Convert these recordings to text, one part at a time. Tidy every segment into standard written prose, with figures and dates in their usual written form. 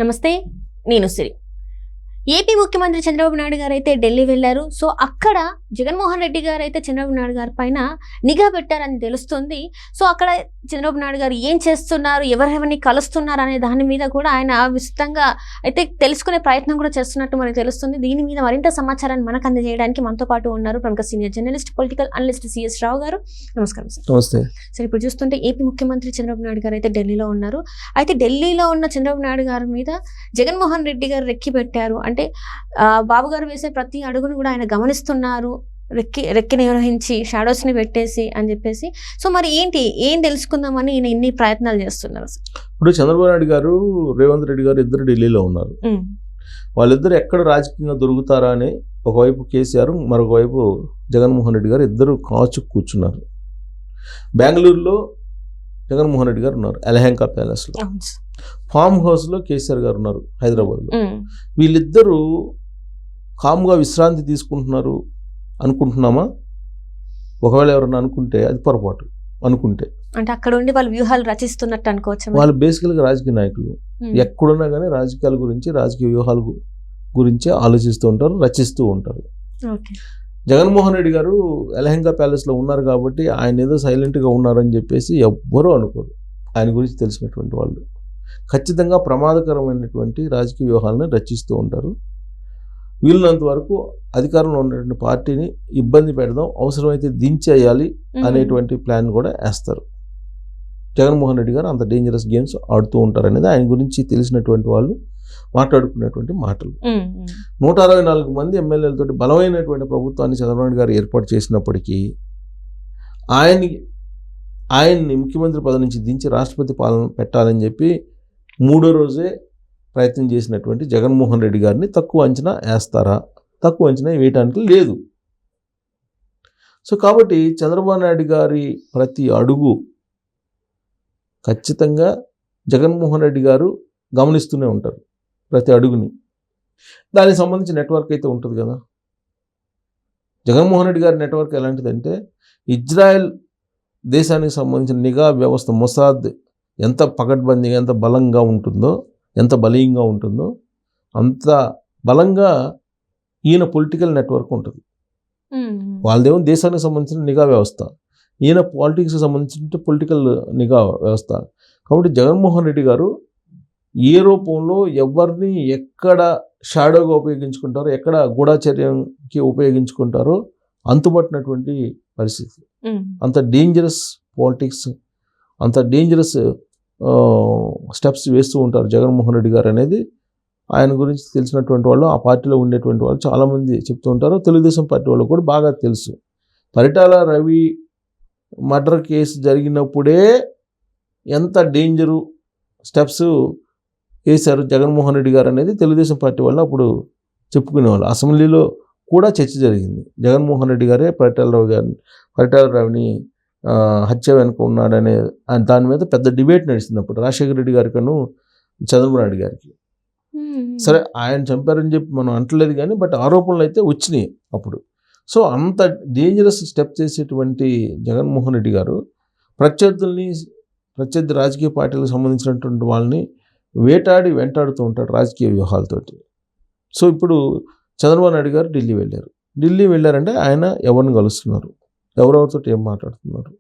నమస్తే, నేను సిరి. ఏపీ ముఖ్యమంత్రి చంద్రబాబు నాయుడు గారు అయితే ఢిల్లీ వెళ్ళారు. సో అక్కడ జగన్మోహన్ రెడ్డి గారు అయితే చంద్రబాబు నాయుడు గారి పైన నిఘా పెట్టారని తెలుస్తుంది. సో అక్కడ చంద్రబాబు నాయుడు గారు ఏం చేస్తున్నారు, ఎవరెవరిని కలుస్తున్నారు అనే దాని మీద కూడా ఆయన విస్తృతంగా అయితే తెలుసుకునే ప్రయత్నం కూడా చేస్తున్నట్టు మనకు తెలుస్తుంది. దీని మీద మరింత సమాచారాన్ని మనకు అందజేయడానికి మనతో పాటు ఉన్నారు ప్రముఖ senior journalist, political analyst CS Rao గారు. నమస్కారం సార్. నమస్తే సార్, ఇప్పుడు చూస్తుంటే ఏపీ ముఖ్యమంత్రి చంద్రబాబు నాయుడు గారు అయితే ఢిల్లీలో ఉన్నారు. అయితే ఢిల్లీలో ఉన్న చంద్రబాబు నాయుడు గారి మీద జగన్మోహన్ రెడ్డి గారు రెక్కి పెట్టారు. అంటే బాబు గారు వేసే ప్రతి అడుగును కూడా ఆయన గమనిస్తున్నారు, రెక్కి నిర్వహించి షాడోస్ని పెట్టేసి అని చెప్పేసి. సో మరి ఏం తెలుసుకుందామని ఈయన ఇన్ని ప్రయత్నాలు చేస్తున్నారు. ఇప్పుడు చంద్రబాబు నాయుడు గారు, రేవంత్ రెడ్డి గారు ఇద్దరు ఢిల్లీలో ఉన్నారు. వాళ్ళిద్దరు ఎక్కడ రాజకీయంగా దొరుకుతారా అని ఒకవైపు కేసీఆర్, మరొక వైపు జగన్మోహన్ రెడ్డి గారు ఇద్దరు కాచు కూర్చున్నారు. బెంగళూరులో జగన్మోహన్ రెడ్డి గారు ఉన్నారు, ఎలహంకా ప్యాలెస్లో. ఫామ్ హౌస్లో కేసీఆర్ గారు ఉన్నారు, హైదరాబాద్లో. వీళ్ళిద్దరూ కామ్గా విశ్రాంతి తీసుకుంటున్నారు అనుకుంటున్నామా? ఒకవేళ ఎవరన్నా అనుకుంటే అది పొరపాటు. అనుకుంటే అంటే అక్కడ ఉండి వాళ్ళు వ్యూహాలు రచిస్తున్నట్టు అనుకోవచ్చు. వాళ్ళు బేసికల్గా రాజకీయ నాయకులు. ఎక్కడున్నా కానీ రాజకీయాల గురించి, రాజకీయ వ్యూహాల గురించి ఆలోచిస్తూ ఉంటారు, రచిస్తూ ఉంటారు. జగన్మోహన్ రెడ్డి గారు ఎలహంకా ప్యాలెస్లో ఉన్నారు కాబట్టి ఆయన ఏదో సైలెంట్గా ఉన్నారని చెప్పేసి ఎవ్వరూ అనుకోరు. ఆయన గురించి తెలిసినటువంటి వాళ్ళు ఖచ్చితంగా ప్రమాదకరమైనటువంటి రాజకీయ వ్యూహాలను రచిస్తూ ఉంటారు. వీళ్ళంత వరకు అధికారంలో ఉన్నటువంటి పార్టీని ఇబ్బంది పెడదాం, అవసరమైతే దించేయాలి అనేటువంటి ప్లాన్ కూడా వేస్తారు. జగన్మోహన్ రెడ్డి గారు అంత డేంజరస్ గేమ్స్ ఆడుతూ ఉంటారు అనేది ఆయన గురించి తెలిసినటువంటి వాళ్ళు మాట్లాడుకునేటువంటి మాటలు. 164 మంది ఎమ్మెల్యేలతో బలమైనటువంటి ప్రభుత్వాన్ని చంద్రబాబు నాయుడు గారు ఏర్పాటు చేసినప్పటికీ ఆయన్ని ముఖ్యమంత్రి పదవి నుంచి దించి రాష్ట్రపతి పాలన పెట్టాలని చెప్పి 3వ రోజే ప్రయత్నం చేసినటువంటి జగన్మోహన్ రెడ్డి గారిని తక్కువ అంచనా వేస్తారా? తక్కువ అంచనా వేయటానికి లేదు. సో కాబట్టి చంద్రబాబు నాయుడు గారి ప్రతి అడుగు ఖచ్చితంగా జగన్మోహన్ రెడ్డి గారు గమనిస్తూనే ఉంటారు, ప్రతి అడుగుని. దానికి సంబంధించి నెట్వర్క్ అయితే ఉంటుంది కదా. జగన్మోహన్ రెడ్డి గారి నెట్వర్క్ ఎలాంటిదంటే, ఇజ్రాయెల్ దేశానికి సంబంధించిన నిఘా వ్యవస్థ మొసాద్ ఎంత పకడ్బందీగా, ఎంత బలంగా ఉంటుందో, ఎంత బలీయంగా ఉంటుందో అంత బలంగా ఈయన పొలిటికల్ నెట్వర్క్ ఉంటుంది. వాళ్ళదేమో దేశానికి సంబంధించిన నిఘా వ్యవస్థ, ఈయన పాలిటిక్స్కి సంబంధించిన పొలిటికల్ నిఘా వ్యవస్థ. కాబట్టి జగన్మోహన్ రెడ్డి గారు ఏ రూపంలో ఎవరిని ఎక్కడ షాడోగా ఉపయోగించుకుంటారో, ఎక్కడ గూఢాచర్యంకి ఉపయోగించుకుంటారో అంతుపట్టినటువంటి పరిస్థితి. అంత డేంజరస్ పాలిటిక్స్, అంత డేంజరస్ స్టెప్స్ వేస్తూ ఉంటారు జగన్మోహన్ రెడ్డి గారు అనేది ఆయన గురించి తెలిసినటువంటి వాళ్ళు, ఆ పార్టీలో ఉండేటువంటి వాళ్ళు చాలామంది చెప్తూ ఉంటారు. తెలుగుదేశం పార్టీ వాళ్ళు కూడా బాగా తెలుసు. పరిటాల రవి మర్డర్ కేసు జరిగినప్పుడే ఎంత డేంజరు స్టెప్స్ వేశారు జగన్మోహన్ రెడ్డి గారు అనేది తెలుగుదేశం పార్టీ వాళ్ళు అప్పుడు చెప్పుకునేవాళ్ళు. అసెంబ్లీలో కూడా చర్చ జరిగింది. జగన్మోహన్ రెడ్డి గారే పరిటాల రవిని హత్య వెనుక ఉన్నాడనే దాని మీద పెద్ద డిబేట్ నడిచింది అప్పుడు రాజశేఖర రెడ్డి గారి కను చంద్రబాబు నాయుడు గారికి. సరే, ఆయన చంపారని చెప్పి మనం అంటలేదు కానీ బట్ ఆరోపణలు అయితే వచ్చినాయి అప్పుడు. సో అంత డేంజరస్ స్టెప్ చేసేటువంటి జగన్మోహన్ రెడ్డి గారు ప్రత్యర్థి రాజకీయ పార్టీలకు సంబంధించినటువంటి వాళ్ళని వెంటాడుతూ ఉంటాడు రాజకీయ వ్యూహాలతోటి. సో ఇప్పుడు చంద్రబాబు నాయుడు గారు ఢిల్లీ వెళ్ళారంటే ఆయన ఎవరిని కలుస్తున్నారు, ఎవరెవరితో ఏం మాట్లాడుతున్నారు,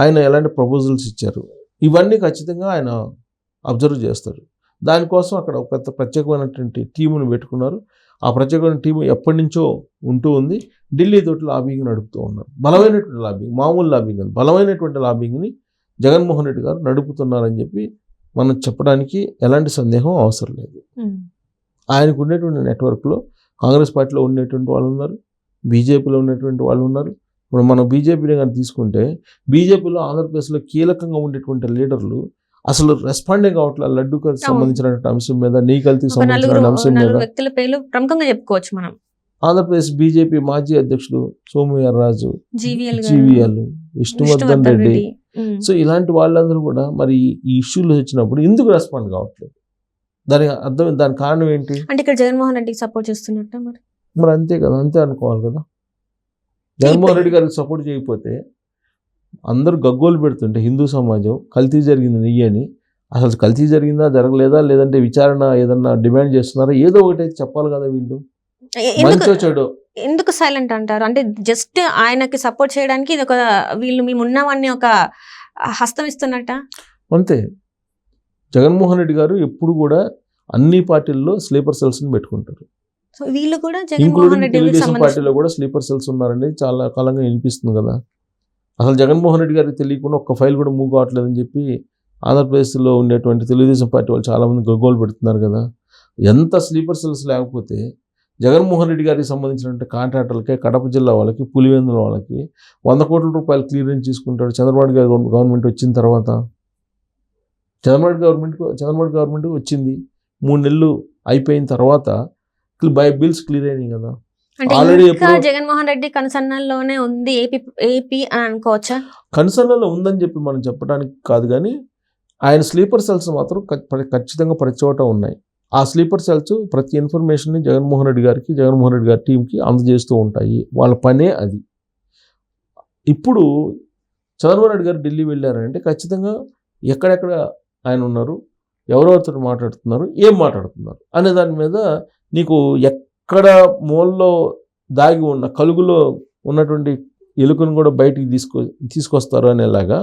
ఆయన ఎలాంటి ప్రపోజల్స్ ఇచ్చారు, ఇవన్నీ ఖచ్చితంగా ఆయన అబ్జర్వ్ చేస్తాడు. దానికోసం అక్కడ ఒక పెద్ద ప్రత్యేకమైనటువంటి టీమును పెట్టుకున్నారు. ఆ ప్రత్యేకమైన టీము ఎప్పటి నుంచో ఉంటూ ఉంది. ఢిల్లీ తోటి లాబింగ్ నడుపుతూ ఉన్నారు. బలమైనటువంటి లాబింగ్, మామూలు లాబింగ్ కాదు, బలమైనటువంటి లాబింగ్ని జగన్మోహన్ రెడ్డి గారు నడుపుతున్నారని చెప్పి మనం చెప్పడానికి ఎలాంటి సందేహం అవసరం లేదు. ఆయనకు ఉండేటువంటి నెట్వర్క్లో కాంగ్రెస్ పార్టీలో ఉండేటువంటి వాళ్ళు ఉన్నారు, బీజేపీలో ఉన్నటువంటి వాళ్ళు ఉన్నారు. ఇప్పుడు మనం బీజేపీని కానీ తీసుకుంటే, బీజేపీలో ఆంధ్రప్రదేశ్లో కీలకంగా ఉండేటువంటి లీడర్లు అసలు రెస్పాండే కావట్లేదు. లడ్డూకి సంబంధించినటువంటి అంశం మీద, నీ కల్తీకి సంబంధించిన అంశం మీద వ్యక్తుల పేర్లు ప్రముఖంగా చెప్పుకోవచ్చు మనం. ఆంధ్రప్రదేశ్ బీజేపీ మాజీ అధ్యక్షుడు సోమవీర్రాజు, జీవీఎల్, విష్ణువర్ధన్ రెడ్డి. సో ఇలాంటి వాళ్ళందరూ కూడా మరి ఈ ఇష్యూలు వచ్చినప్పుడు ఎందుకు రెస్పాండ్ కావట్లేదు? దానికి అర్థం, దాని కారణం ఏంటి అంటే ఇక్కడ జగన్మోహన్ రెడ్డికి సపోర్ట్ చేస్తున్నట్ట. మరి అంతే కదా, అంతే అనుకోవాలి కదా. జగన్మోహన్ రెడ్డి గారికి సపోర్ట్ చేయకపోతే అందరూ గగ్గోలు పెడుతుంటే హిందూ సమాజం కల్తీ జరిగింది నెయ్యి అని, అసలు కల్తీ జరిగిందా జరగలేదా, లేదంటే విచారణ ఏదన్నా డిమాండ్ చేస్తున్నారా, ఏదో ఒకటి చెప్పాలి కదా వీళ్ళు. మంచో చెడు ఎందుకు సైలెంట్ అంటారు? అంటే జస్ట్ ఆయనకి సపోర్ట్ చేయడానికి ఇది ఒక వీళ్ళు మేము ఉన్నామని ఒక హస్తం ఇస్తున్నట్ట. అంతే. జగన్మోహన్ రెడ్డి గారు ఎప్పుడు కూడా అన్ని పార్టీల్లో స్లీపర్ సెల్స్ని పెట్టుకుంటారు. సో వీళ్ళు కూడా జగన్మోహన్ ఇంక్లూడింగ్ రెడ్డి తెలుగుదేశం పార్టీలో కూడా స్లీపర్ సెల్స్ ఉన్నారండి, చాలా కాలంగా వినిపిస్తుంది కదా. అసలు జగన్మోహన్ రెడ్డి గారికి తెలియకుండా ఒక్క ఫైల్ కూడా మూవ్ కావట్లేదని చెప్పి ఆంధ్రప్రదేశ్లో ఉండేటువంటి తెలుగుదేశం పార్టీ వాళ్ళు చాలామంది గగ్గోలు పెడుతున్నారు కదా. ఎంత స్లీపర్ సెల్స్ లేకపోతే జగన్మోహన్ రెడ్డి గారికి సంబంధించినటువంటి కాంట్రాక్టర్లకే, కడప జిల్లా వాళ్ళకి, పులివెందుల వాళ్ళకి 100 కోట్ల రూపాయలు క్లియరెన్స్ తీసుకుంటాడు చంద్రబాబు గారు గవర్నమెంట్ వచ్చిన తర్వాత. చంద్రబాబు గవర్నమెంట్ వచ్చింది 3 నెలలు అయిపోయిన తర్వాత బిల్స్ క్లియర్ అయినాయి కదా. అంటే ఆల్రెడీ ఇంకా జగన్మోహన్ రెడ్డి కన్సర్న్లోనే ఉంది ఏపీ అని అనుకోవచ్చా? కన్సర్న్లో ఉందని చెప్పి మనం చెప్పడానికి కాదు, కానీ ఆయన స్లీపర్ సెల్స్ మాత్రం ఖచ్చితంగా ప్రతి చోట ఉన్నాయి. ఆ స్లీపర్ సెల్స్ ప్రతి ఇన్ఫర్మేషన్ని జగన్మోహన్ రెడ్డి గారికి, జగన్మోహన్ రెడ్డి గారి టీంకి అందజేస్తూ ఉంటాయి. వాళ్ళ పనే అది. ఇప్పుడు చంద్రబాబు నాయుడు గారు ఢిల్లీ వెళ్ళారంటే ఖచ్చితంగా ఎక్కడెక్కడ ఆయన ఉన్నారు, ఎవరెవరితో మాట్లాడుతున్నారు, ఏం మాట్లాడుతున్నారు అనే దాని మీద నీకు ఎక్కడ మూలలో దాగి ఉన్న కలుగులో ఉన్నటువంటి ఎలుకను కూడా బయటికి తీసుకొస్తారు అనేలాగా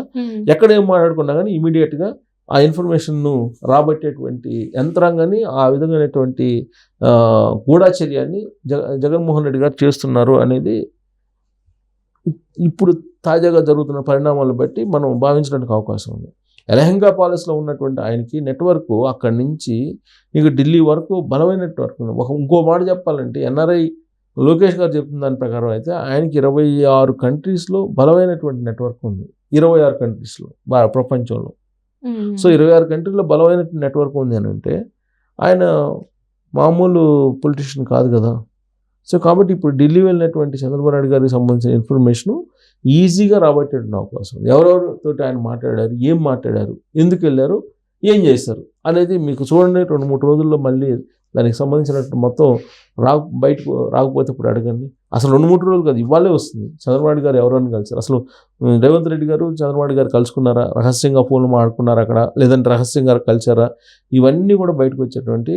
ఎక్కడ ఏం మాట్లాడుకున్నా కానీ ఇమీడియట్గా ఆ ఇన్ఫర్మేషన్ను రాబట్టేటువంటి యంత్రాంగాన్ని, ఆ విధమైనటువంటి గూఢచర్యాన్ని జగన్మోహన్ రెడ్డి గారు చేస్తున్నారు అనేది ఇప్పుడు తాజాగా జరుగుతున్న పరిణామాలను బట్టి మనం భావించడానికి అవకాశం ఉంది. ఎలహంగా పాలెస్లో ఉన్నటువంటి ఆయనకి నెట్వర్క్ అక్కడి నుంచి నీకు ఢిల్లీ వరకు బలమైన నెట్వర్క్ ఉంది. ఇంకో మాట చెప్పాలంటే ఎన్ఆర్ఐ లోకేష్ గారు చెప్తున్న దాని ప్రకారం అయితే ఆయనకి 26 కంట్రీస్లో బలమైనటువంటి నెట్వర్క్ ఉంది. 26 కంట్రీస్లో ప్రపంచంలో. సో 26 కంట్రీలో బలమైన నెట్వర్క్ ఉంది అని అంటే ఆయన మామూలు పొలిటీషియన్ కాదు కదా. సో కాబట్టి ఇప్పుడు ఢిల్లీ వెళ్ళినటువంటి చంద్రబాబు నాయుడు గారికి సంబంధించిన ఇన్ఫర్మేషను ఈజీగా రాబట్టేటువంటి అవకాశం ఉంది. ఎవరెవరితో ఆయన మాట్లాడారు, ఏం మాట్లాడారు, ఎందుకు వెళ్ళారు, ఏం చేశారు అనేది మీకు చూడండి 2-3 రోజుల్లో మళ్ళీ దానికి సంబంధించినట్టు మొత్తం బయటకు రాకపోతే ఇప్పుడు అడగండి. అసలు 2-3 రోజులు కాదు, ఇవాళే వస్తుంది. చంద్రబాబు నాయుడు గారు ఎవరైనా కలిసారు, అసలు రేవంత్ రెడ్డి గారు చంద్రబాబు నాయుడు గారు కలుసుకున్నారా, రహస్యంగా ఫోన్లు మాట్లాడుకున్నారా అక్కడ, లేదంటే రహస్యంగా కలిసారా, ఇవన్నీ కూడా బయటకు వచ్చేటువంటి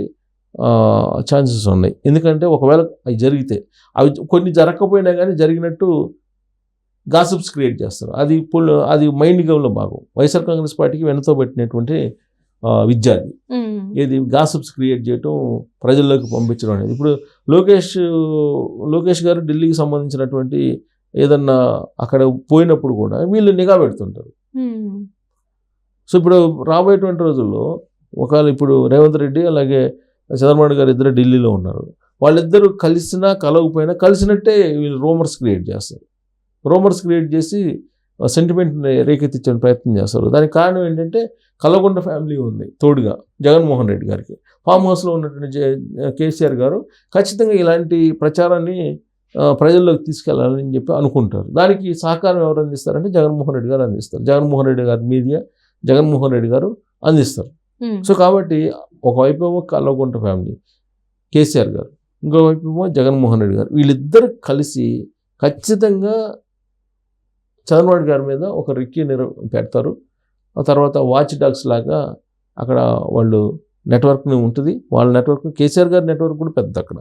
ఛాన్సెస్ ఉన్నాయి. ఎందుకంటే ఒకవేళ అవి జరిగితే, అవి కొన్ని జరగకపోయినా కానీ జరిగినట్టు గాసిప్స్ క్రియేట్ చేస్తారు. అది మైండ్ గేమ్లో భాగం. వైఎస్ఆర్ కాంగ్రెస్ పార్టీకి వెనతో పెట్టినటువంటి విద్య అది. ఏది గాసిప్స్ క్రియేట్ చేయటం, ప్రజల్లోకి పంపించడం అనేది. ఇప్పుడు లోకేష్ గారు ఢిల్లీకి సంబంధించినటువంటి ఏదన్నా అక్కడ పోయినప్పుడు కూడా వీళ్ళు నిఘా పెడుతుంటారు. సో ఇప్పుడు రాబోయేటువంటి రోజుల్లో ఒకవేళ ఇప్పుడు రేవంత్ రెడ్డి అలాగే చంద్రబాబు గారు ఇద్దరు ఢిల్లీలో ఉన్నారు. వాళ్ళిద్దరూ కలిసినా కలవకపోయినా కలిసినట్టే వీళ్ళు రూమర్స్ క్రియేట్ చేస్తారు. రూమర్స్ క్రియేట్ చేసి సెంటిమెంట్ని రేకెత్తించే ప్రయత్నం చేస్తారు. దానికి కారణం ఏంటంటే కల్వకుంట్ల ఫ్యామిలీ ఉంది తోడుగా జగన్మోహన్ రెడ్డి గారికి. ఫామ్ హౌస్లో ఉన్నటువంటి కేసీఆర్ గారు ఖచ్చితంగా ఇలాంటి ప్రచారాన్ని ప్రజల్లోకి తీసుకెళ్లాలని చెప్పి అనుకుంటారు. దానికి సహకారం ఎవరు అందిస్తారంటే జగన్మోహన్ రెడ్డి గారు అందిస్తారు. జగన్మోహన్ రెడ్డి గారి మీడియా జగన్మోహన్ రెడ్డి గారు అందిస్తారు. సో కాబట్టి ఒకవైపు ఏమో కల్వకుంట్ల ఫ్యామిలీ కేసీఆర్ గారు, ఇంకోవైపు ఏమో జగన్మోహన్ రెడ్డి గారు, వీళ్ళిద్దరు కలిసి ఖచ్చితంగా చంద్రబాబు గారి మీద ఒక రిక్కీ పెడతారు. ఆ తర్వాత వాచ్ డాగ్స్ లాగా అక్కడ వాళ్ళు నెట్వర్క్ని ఉంటుంది. వాళ్ళ నెట్వర్క్, కేసీఆర్ గారి నెట్వర్క్ కూడా పెద్ద అక్కడ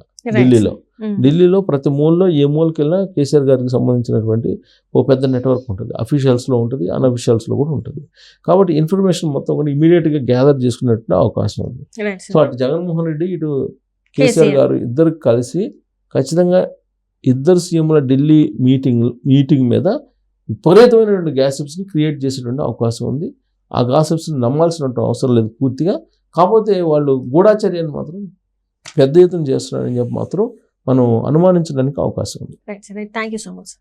ఢిల్లీలో ప్రతి మూలలో ఏ మూలకి వెళ్ళినా కేసీఆర్ గారికి సంబంధించినటువంటి ఓ పెద్ద నెట్వర్క్ ఉంటుంది. అఫీషియల్స్లో ఉంటుంది, అన్అఫీషియల్స్లో కూడా ఉంటుంది. కాబట్టి ఇన్ఫర్మేషన్ మొత్తం కూడా ఇమీడియట్గా గ్యాదర్ చేసుకున్నట్టు అవకాశం ఉంది. సో అటు జగన్మోహన్ రెడ్డి ఇటు కేసీఆర్ గారు ఇద్దరు కలిసి ఖచ్చితంగా ఇద్దరు సీఎంల ఢిల్లీ మీటింగ్ మీద విపరీతమైనటువంటి గాసిప్స్ని క్రియేట్ చేసేటువంటి అవకాశం ఉంది. ఆ గాసిప్స్ని నమ్మాల్సినటువంటి అవసరం లేదు పూర్తిగా. కాకపోతే వాళ్ళు గూఢాచర్యాన్ని మాత్రం పెద్ద ఎత్తున చేస్తున్నారని చెప్పి మాత్రం మనం అనుమానించడానికి అవకాశం ఉంది. Thank you so much.